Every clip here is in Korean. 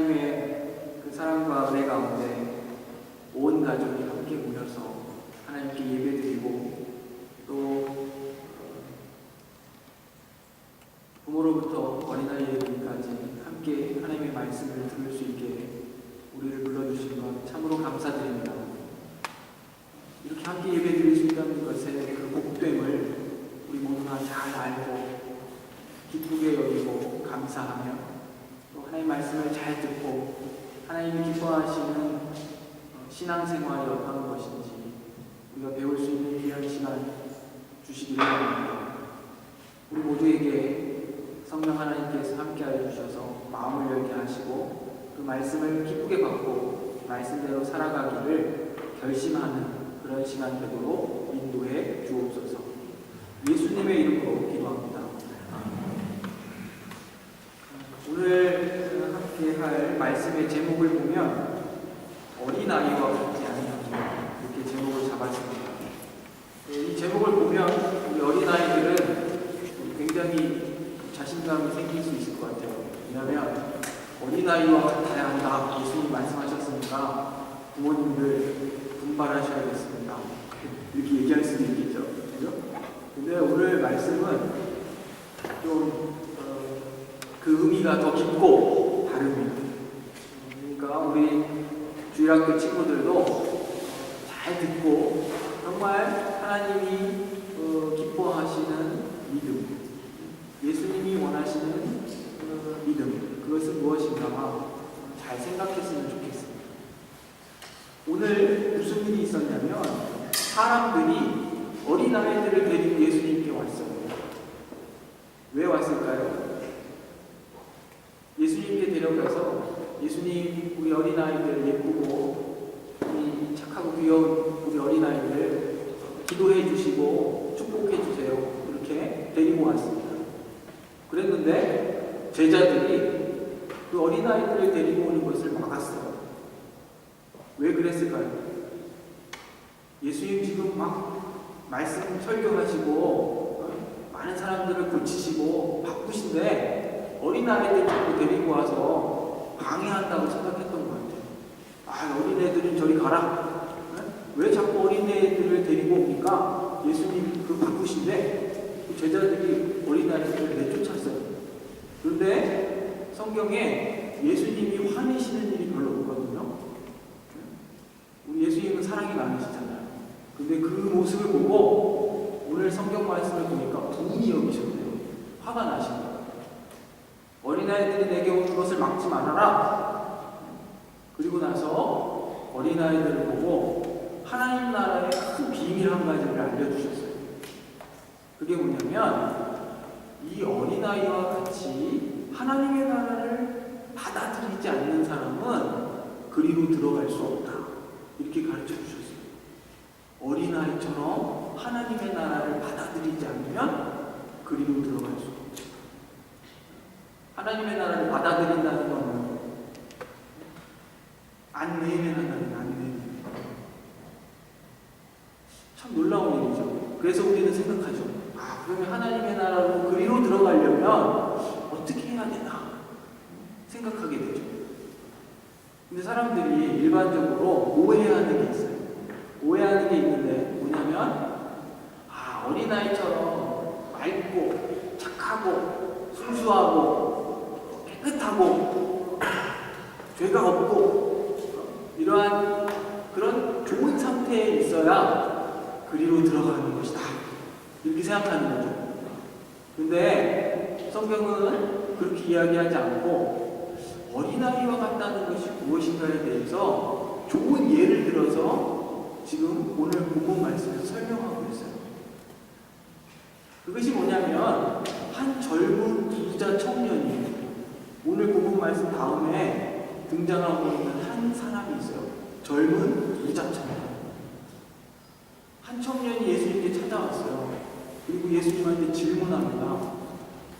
하나님의 그 사랑과 은혜 가운데 온 가족이 함께 모여서 하나님께 예배드리고 또 부모로부터 어린아이 예배까지 함께 하나님의 말씀을 들을 수 있게 우리를 불러주신 것 참으로 감사드립니다. 이렇게 함께 예배드릴 수 있다는 것의 그 복됨을 우리 모두가 잘 알고 기쁘게 여기고 감사하며 또 하나님의 말씀을 잘 듣고 하나님이 기뻐하시는 신앙생활이 어떤 것인지 우리가 배울 수 있는 귀한 시간 주시기를 바랍니다. 우리 모두에게 성령 하나님께서 함께하여 주셔서 마음을 열게 하시고 그 말씀을 기쁘게 받고 말씀대로 살아가기를 결심하는 그런 시간 되도록 인도해 주옵소서. 예수님의 이름으로 기도합니다. 오늘 함께 할 말씀의 제목을 보면 어린아이와 같지 않다 이렇게 제목을 잡았습니다. 이 제목을 보면 우리 어린아이들은 굉장히 자신감이 생길 수 있을 것 같아요. 왜냐하면 어린아이와 같아야 한다 예수님 말씀하셨으니까 부모님들 분발하셔야겠습니다 이렇게 얘기할 수도 있겠죠. 그죠? 근데 오늘 말씀은 좀 그 의미가 더 깊고 다릅니다. 그러니까 우리 주일학교 친구들도 잘 듣고 정말 하나님이 기뻐하시는 믿음, 예수님이 원하시는 믿음, 그것은 무엇인가 잘 생각했으면 좋겠습니다. 오늘 무슨 일이 있었냐면 사람들이 어린아이들을 데리고 예수님께 왔어요. 왜 왔을까요? 예수님께 데려가서 예수님 우리 어린아이들 예쁘고 우리 착하고 귀여운 우리 어린아이들 기도해 주시고 축복해 주세요. 이렇게 데리고 왔습니다. 그랬는데 제자들이 그 어린아이들을 데리고 오는 것을 막았어요. 왜 그랬을까요? 예수님 지금 막 말씀 설교하시고 많은 사람들을 고치시고 바쁘신데 어린아이들 자꾸 데리고 와서 방해한다고 생각했던 것 같아요. 어린애들은 저리 가라. 왜 자꾸 어린애들을 데리고 옵니까? 예수님 그 바쁘신데 제자들이 어린아이들을 내쫓았어요. 그런데 성경에 예수님이 화내시는 일이 별로 없거든요. 우리 예수님은 사랑이 많으시잖아요. 근데 그 모습을 보고 오늘 성경 말씀을 보니까 분이 여기셨대요. 화가 나신 거예요. 어린아이들이 내게 오는 것을 막지 말아라. 그리고 나서 어린아이들을 보고 하나님 나라의 큰 비밀 한 가지를 알려주셨어요. 그게 뭐냐면 이 어린아이와 같이 하나님의 나라를 받아들이지 않는 사람은 그리로 들어갈 수 없다. 이렇게 가르쳐 주셨어요. 어린아이처럼 하나님의 나라를 받아들이지 않으면 그리로 들어갈 수 없다. 하나님의 나라를 받아들인다는 것은 안 내면한다는 안 내면. 참 놀라운 일이죠. 그래서 우리는 생각하죠. 그러면 하나님의 나라로 그리로 들어가려면 어떻게 해야 되나 생각하게 되죠. 근데 사람들이 일반적으로 오해하는 게 있어요. 오해하는 게 있는데 뭐냐면 어린아이처럼 맑고 착하고 순수하고 깨끗하고 죄가 없고 이러한 그런 좋은 상태에 있어야 그리로 들어가는 것이다. 이렇게 생각하는 거죠. 근데 성경은 그렇게 이야기하지 않고 어린아이와 같다는 것이 무엇인가에 대해서 좋은 예를 들어서 지금 오늘 본문 말씀에서 설명하고 있어요. 그것이 뭐냐면 한 젊은 부자 청년이 오늘 본문 말씀 다음에 등장하고 있는 한 사람이 있어요. 젊은 부자 청년. 한 청년이 예수님께 찾아왔어요. 그리고 예수님한테 질문합니다.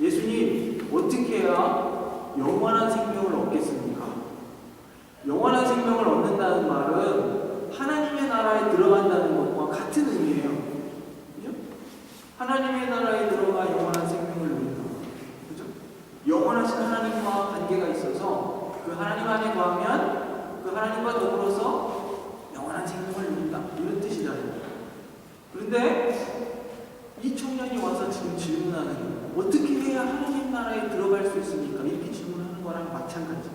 예수님, 어떻게 해야 영원한 생명을 얻겠습니까? 영원한 생명을 얻는다는 말은 하나님의 나라에 들어간다는 것과 같은 의미예요. 그죠? 하나님의 나라에 들어가 영원한 생명을 누린다. 그죠? 영원하신 하나님과 관계가 있어서 그 하나님 안에 거하면 그 하나님과 더불어서 영원한 생명을 누린다. 이런 뜻이잖아요. 그런데 이 청년이 와서 지금 질문하는 거예요. 어떻게 해야 하나님 나라에 들어갈 수 있습니까? 이렇게 질문하는 거랑 마찬가지.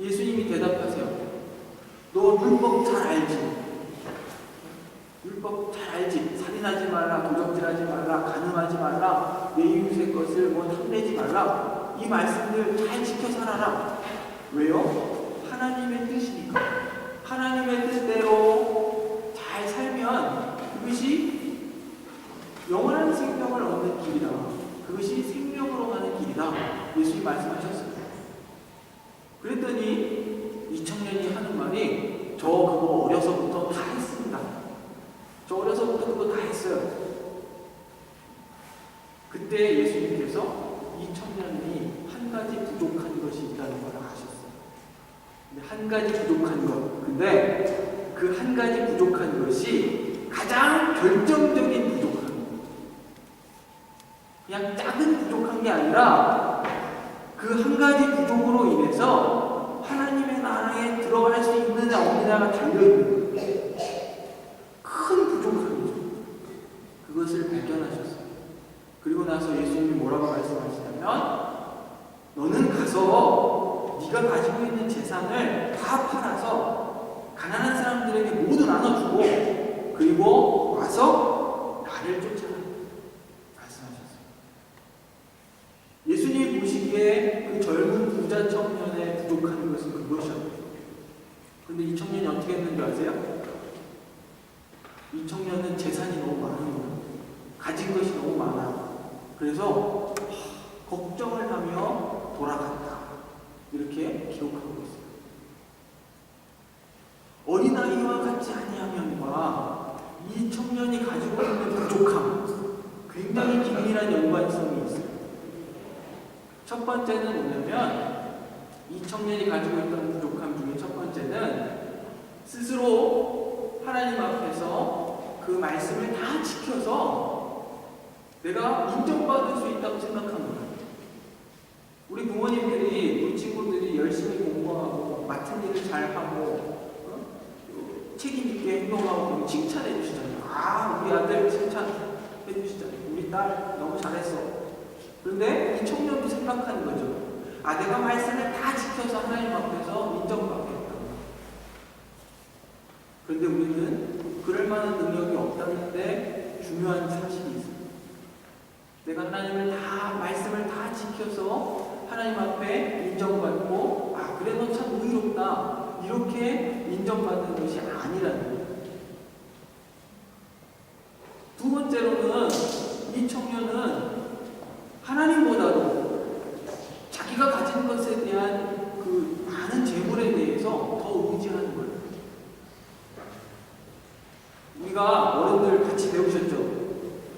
예수님이 대답하세요. 너 율법 잘 알지? 율법 잘 알지? 살인하지 말라, 도적질하지 말라, 간음하지 말라, 내 이웃의 것을 탐내지 말라. 이 말씀들 잘 지켜 살아라. 왜요? 하나님의 뜻이니까. 하나님의 뜻대로 잘 살면 그것이 영원한 생명을 얻는 길이다. 그것이 생명으로 가는 길이다. 예수님이 말씀하셨어요. 그랬더니 이 청년이 하는 말이 저 그거 어려서부터 다 했습니다. 저 어려서부터 그거 다 했어요. 그때 예수님께서 이 청년이 한 가지 부족한 것이 있다는 걸 아셨어요. 근데 한 가지 부족한 것. 근데 그 한 가지 부족한 것이 가장 결정적인 부족한 것. 그냥 작은 부족한 게 아니라 그 한 가지 부족으로 인해서 하나님의 나라에 들어갈 수 있느냐 없느냐가 달려있는 거예요. 큰 부족함이죠. 그것을 발견하셨어요. 그리고 나서 예수님이 뭐라고 말씀하시냐면 너는 가서 네가 가지고 있는 재산을 다 팔아서 가난한 사람들에게 모두 나눠주고 그리고 와서 나를 쫓아라 말씀하셨어요. 예수님이 보시기에 그 젊은 부자 청년의 부족한 것은 그것이었어요. 그런데 이 청년이 어떻게 했는지 아세요? 이 청년은 재산이 너무 많은 거예요. 가진 것이 너무 많아. 그래서 걱정을 하며 돌아갔다. 이렇게 기록하고 있어요. 어린아이와 같지 아니하면과 이 청년이 가지고 있는 부족함, 굉장히 긴밀한 연관성이 있어요. 첫 번째는 뭐냐면 이 청년이 가지고 있던 부족함 중에 첫 번째는 스스로 하나님 앞에서 그 말씀을 다 지켜서 내가 인정받을 수 있다고 생각하는 거예요. 우리 부모님들이 우리 친구들이 열심히 공부하고 맡은 일을 잘하고 책임 있게 행동하고 칭찬해 주시잖아요. 아, 우리 아들 칭찬해 주시잖아요. 우리 딸 너무 잘했어. 그런데 이 청년도 생각하는 거죠. 아, 내가 말씀을 다 지켜서 하나님 앞에서 인정받겠다. 그런데 우리는 그럴 만한 능력이 없다는데 중요한 사실이 있어요. 내가 하나님을 다, 말씀을 다 지켜서 하나님 앞에 인정받고, 아, 그래, 너 참 의롭다. 이렇게 인정받는 것이 아니라는 거예요. 두 번째로는 이 청년은 하나님보다도 자기가 가진 것에 대한 그 많은 재물에 대해서 더 의지하는 거예요. 우리가 어른들 같이 배우셨죠?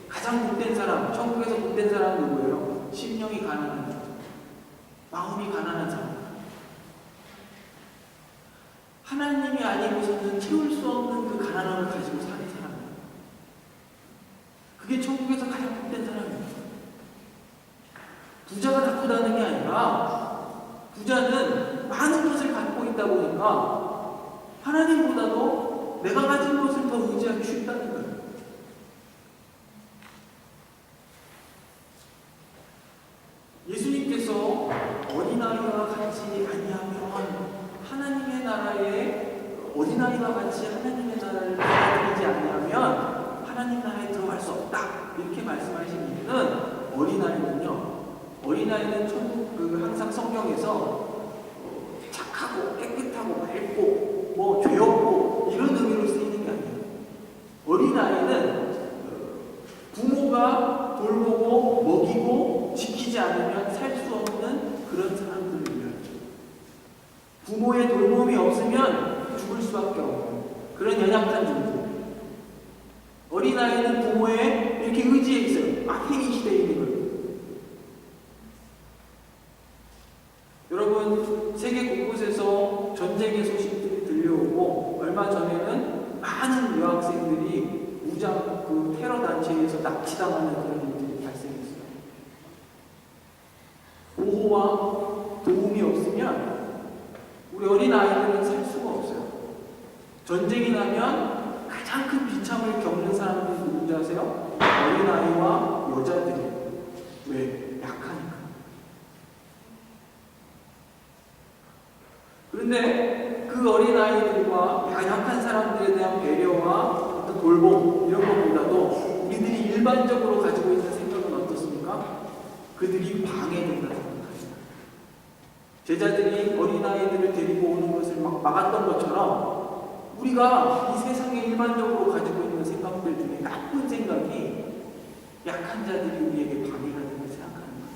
가장 못된 사람, 천국에서 못된 사람은 누구예요? 심령이 가난한 사람, 마음이 가난한 사람. 하나님이 아니고서는 채울 수 없는 그 가난함을 가지고 사는 사람이에요. 그게 천국에서 가장 못된 사람이에요. 부자가 나쁘다는 게 아니라 부자는 많은 것을 갖고 있다 보니까 하나님보다도 내가 가진 것을 더 의지하기 쉽다는 거예요. 예수님께서 어린아이와 같이 아니하면 하나님의 나라에 어린아이와 같이 하나님의 나라를 받아들이지 아니하면 하나님 나라에 들어갈 수 없다. 이렇게 말씀하신 이유는 어린아이는 천국 항상 성경에서 착하고 깨끗하고 맑고 뭐 죄 없고 이런 의미로 쓰이는 게 아니에요. 어린아이는 부모가 돌보고 먹이고 지키지 않으면 살 수 없는 그런 사람들을 위하죠. 부모의 돌봄이 없으면 죽을 수밖에 없는 그런 연약한 존재. 어린아이는 부모의 이렇게 의지에 있어요. 악행이 시대에 있는 거예요. 여러분, 세계 곳곳에서 전쟁의 소식들이 들려오고 얼마 전에는 많은 여학생들이 무장 테러 단체에서 납치당하는 그런 일들이 발생했어요. 보호와 도움이 없으면 우리 어린아이들은 살 수가 없어요. 전쟁이 나면 가장 큰 비참을 겪는 사람들이 누군지 아세요? 어린아이와 여자들이에요. 왜? 약하니까. 그런데 그 어린아이들과 약한 사람들에 대한 배려와 어떤 돌봄 이런 것보다도 우리들이 일반적으로 가지고 있는 생각은 어떻습니까? 그들이 방해된다는 생각입니다. 제자들이 어린아이들을 데리고 오는 것을 막 막았던 것처럼 우리가 이 세상에 일반적으로 가지고 있는 생각들 중에 나쁜 생각이 약한 자들이 우리에게 방해가 되는 걸 생각하는 거예요.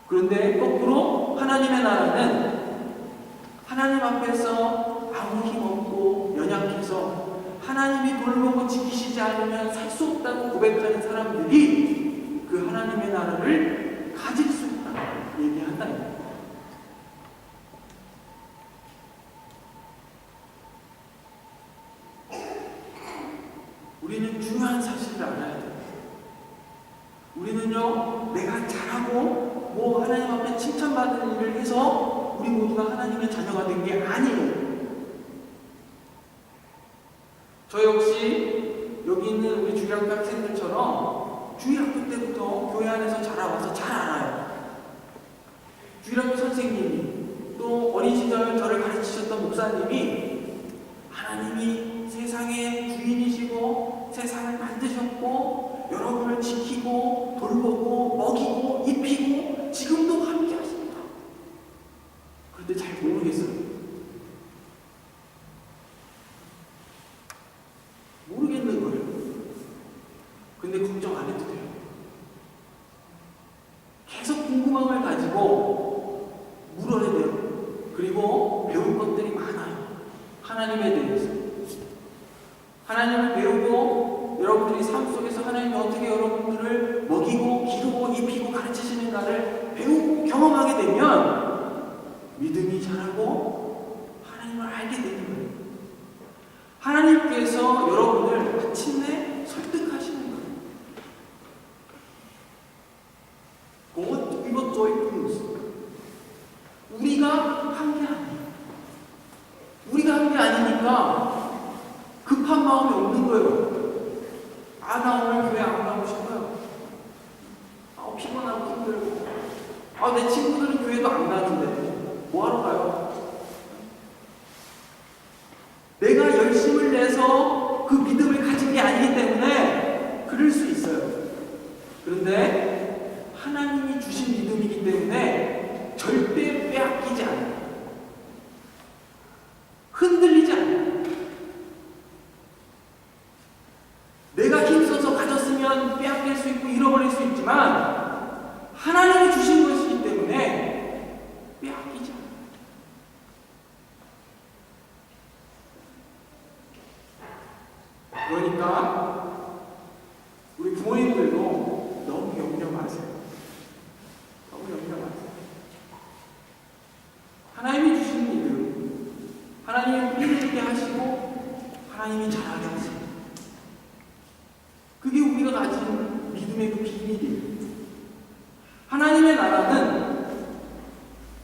그런데 거꾸로 하나님의 나라는 하나님 앞에서 아무 힘 없고 연약해서 하나님이 돌보고 지키시지 않으면 살 수 없다고 고백하는 사람들이 그 하나님의 나라를 가질 수 있다고 얘기한다는 거예요. 우리는 중요한 사실을 알아야 돼요. 우리는요, 내가 잘하고 뭐 하나님 앞에 칭찬받는 일을 해서 우리 모두가 하나님의 자녀가 된 게 아니에요. 저 역시 여기 있는 우리 주일학교 학생들처럼 주일학교 때부터 교회 안에서 자라와서 잘 알아요. 주일학교 선생님이 또 어린 시절 저를 가르치셨던 목사님이 하나님이 세상의 주인이시고 세상을 만드셨고 여러분을 지키고 돌보고 먹이고 입히고 지금도 함께 하십니다. 그런데 잘 모르겠어요. 모르겠는 거예요. 근데 걱정 안 해도 돼요. 계속 궁금함을 가지고 물어야 돼요. 그리고 배울 것들이 많아요. 하나님에 대해서. 하나님을 배우고 여러분들이 삶 속에서 하나님이 어떻게 여러분들을 먹이고 기르고 입히고 가르치시는가를 배우고 경험하게 되면 믿음이 자라고 하나님을 알게 되는 거예요. 하나님께서 여러분을 마침내 설득하시는 거예요. God give us joy news. 우리가 한 게 아니에요. 우리가 한 게 아니니까 급한 마음이 없는 거예요. 아, 나 오늘 교회 안 가고 싶어요. 아, 피곤하고 힘들고. 아, 내 친구들은 교회도 안 가는데 뭐하러 가요? 내가 열심을 내서 그 믿음을 가진 게 아니기 때문에 그럴 수 있어요. 그런데 하나님이 주신 믿음이기 때문에 절대 빼앗기지 않아요. 흔들리지 않아요. 내가 힘써서 가졌으면 빼앗길 수 있고 잃어버릴 수 있지만 하나님이 주신 것이기 때문에 빼앗기지 않아요. 그러니까 우리 부모님들도 너무 염려 마세요. 너무 염려 마세요. 하나님이 주신 믿음, 하나님이 믿게 하시고 하나님이 잘하게 하시고 그게 우리가 가진 믿음의 그 비밀이에요. 하나님의 나라는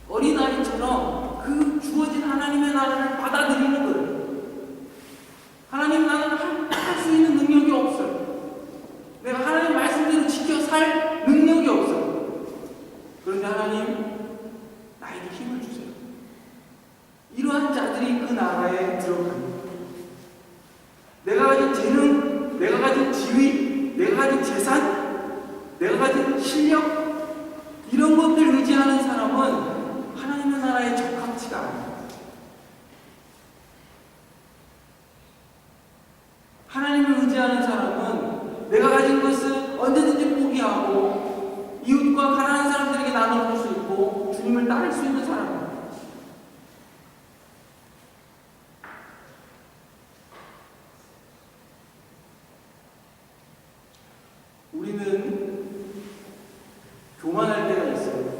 어린아이처럼 그 주어진 하나님의 나라를 받아들이는 거예요. 하나님 나라는 할 수 있는 능력이 없어요. 내가 하나님 말씀대로 지켜 살 능력이 없어요. 그런데 하나님 나에게 힘을 주세요. 이러한 자들이 그 나라에 들어갑니다. 내가 가진 재능, 내가 가진 지위, 내가 가진 재산, 내가 가진 실력 이런 것들 의지하는 사람은 하나님의 나라에 적합치가 않아요. 하나님을 의지하는 사람은 내가 가진 것을 언제든지 포기하고 이웃과 가난한 사람들에게 나눠줄 수 있고 주님을 따를 수 있는 사람입니다. 우리는 교만할 때가 있어요.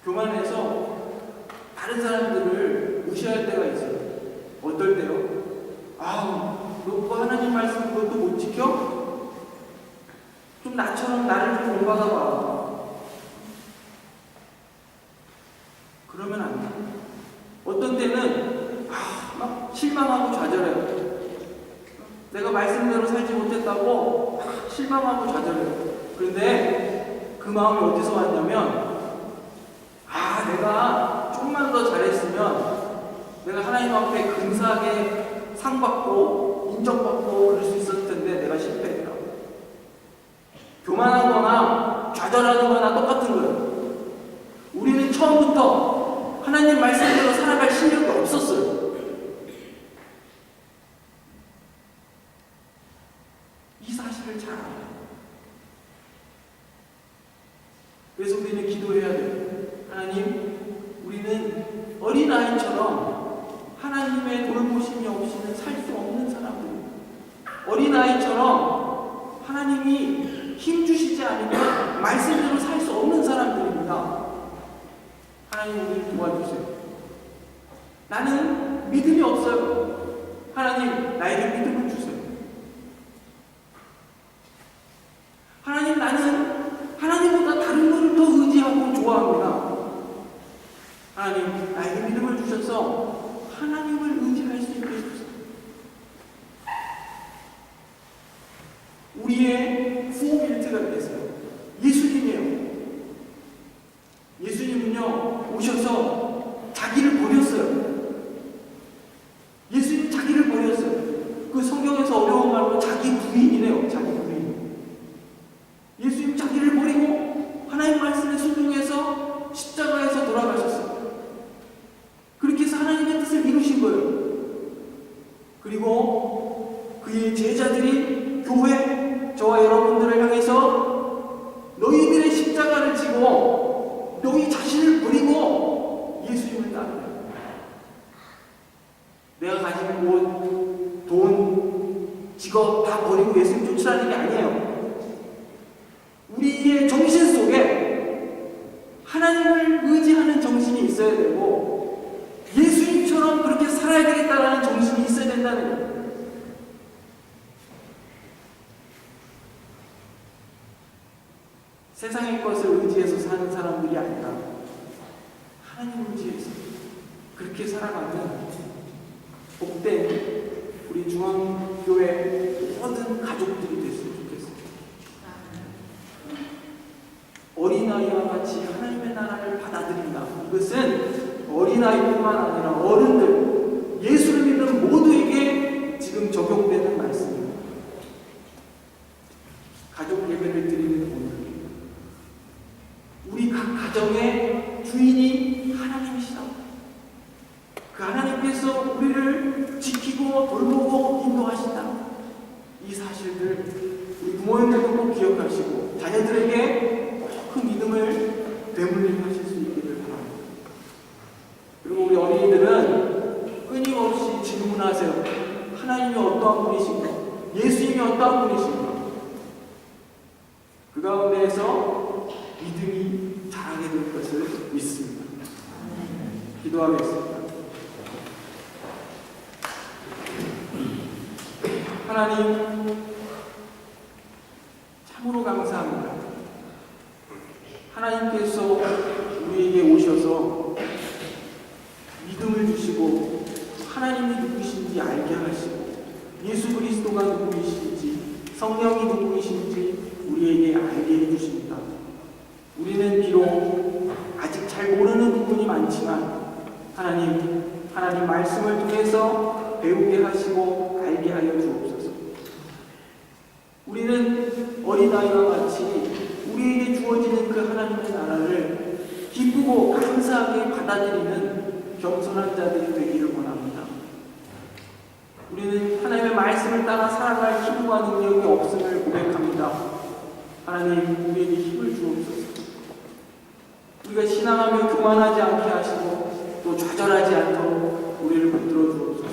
교만해서 다른 사람들을 무시할 때가 있어요. 어떨 때요? 아, 너 그 하나님 말씀 그것도 못 지켜? 좀 나처럼 나를 좀 본받아봐. 그러면 안 돼. 어떤 때는 막 실망하고 좌절해요. 내가 말씀대로 살지 못했다고 실망하고 좌절해요. 그런데 그 마음이 어디서 왔냐면 내가 조금만 더 잘했으면 내가 하나님 앞에 근사하게 상받고 인정받고 그럴 수 있었을 텐데 내가 실패했다. 교만하거나 좌절하거나 똑같은 거예요. 우리는 처음부터 하나님 말씀대로 살아갈 실력이 없었어요. 이 사실을 잘 알아요. 그래서 우리는 기도해야 돼요. 하나님, 우리는 어린아이처럼 하나님의 돌보심이 없이는 살 수 없는 사람들입니다. 어린아이처럼 하나님이 힘주시지 않으면 말씀대로 살 수 없는 사람들입니다. 하나님, 우리를 도와주세요. 나는 믿음이 없어요. 하나님, 나에게 믿음을 주세요. 하나님, 나는 하나님보다 다른 것을 더 의지하고 좋아합니다. 하나님, 나에게 믿음을 주셔서 하나님을 의지할 수 있게 해주세요. 우리의 후오빌트가 됐어요. 예수님이에요. 예수님은요, 오셔서 자기를 버렸어요. 예수님 자기를 버렸어요. 그 성경에서 어려운 말로 자기 부인이래요. 자기 부인. 예수님 자기를 버리고 하나님 말씀에 순종해서 십자가에서 돌아가셨어요. 그렇게 해서 하나님의 뜻을 이루신 거예요. 그리고 그의 제자들이 교회, 저와 여러분들을 향해서 너희들의 십자가를 지고 너희 자신을 버리고 예수님을 따르라. 내가 가진 옷, 돈, 직업 다 버리고 예수님 쫓으라는 게 아니에요. 우리의 정신 속에 하나님을 의지하는 정신이 있어야 되고 예수님처럼 그렇게 살아야 되겠다라는 정신이 있어야 된다는 거예요. 세상의 것을 의지해서 사는 사람들이 아니라 하나님을 의지해서 그렇게 살아가는 복된 우리 중앙교회 모든 가족들이 됐으면 좋겠습니다. 어린아이와 같이 하나님의 나라를 받아들인다. 이것은 어린아이뿐만 아니라 어른들, 예수를 믿는 모두에게 지금 적용되는 말씀입니다. 가족 예배를 드리는 오늘, 우리 각 가정의 주인이 하나님이시다. 그 하나님께서 우리를 지키고 돌보고 인도하신다. 이 사실들 우리 부모님들도 꼭 기억하시고 자녀들에게 그 믿음을 되물림하실 수 있기를 바랍니다. 그리고 우리 어린이들은 끊임없이 질문하세요. 하나님이 어떠한 분이신가? 예수님이 어떠한 분이신가? 그 가운데에서 믿음이 자라게 될 것을 믿습니다. 기도하겠습니다. 하나님, 참으로 감사합니다. 하나님께서 우리에게 오셔서 믿음을 주시고 하나님이 누구신지 알게 하시고 예수 그리스도가 누구이신지 성령이 누구이신지 우리에게 알게 해주십니다. 우리는 비록 아직 잘 모르는 부분이 많지만 하나님 말씀을 통해서 배우게 하시고 알게 하여 주옵소서. 우리는 어린아이와 같이 우리에게 주어지는 그 하나님의 나라를 기쁘고 감사하게 받아들이는 겸손한 자들이 되기를 원합니다. 우리는 하나님의 말씀을 따라 살아갈 힘과 능력이 없음을 고백합니다. 하나님, 우리에게 힘을 주옵소서. 우리가 신앙하며 교만하지 않게 하시고 또 좌절하지 않도록 우리를 붙들어 주옵소서.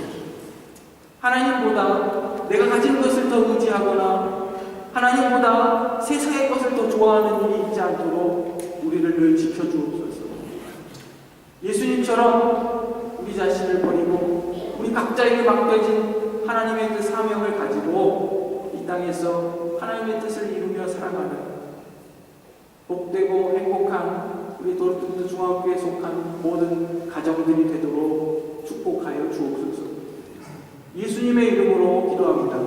하나님보다 내가 가진 것을 더 의지하거나 하나님보다 세상의 것을 더 좋아하는 일이 있지 않도록 우리를 늘 지켜주옵소서. 예수님처럼 우리 자신을 버리고 우리 각자에게 맡겨진 하나님의 그 사명을 가지고 이 땅에서 하나님의 뜻을 이루며 살아가는 복되고 행복한 우리 도르트문트 중앙 중학교에 속한 모든 가정들이 되도록 축복하여 주옵소서. 예수님의 이름으로 기도합니다.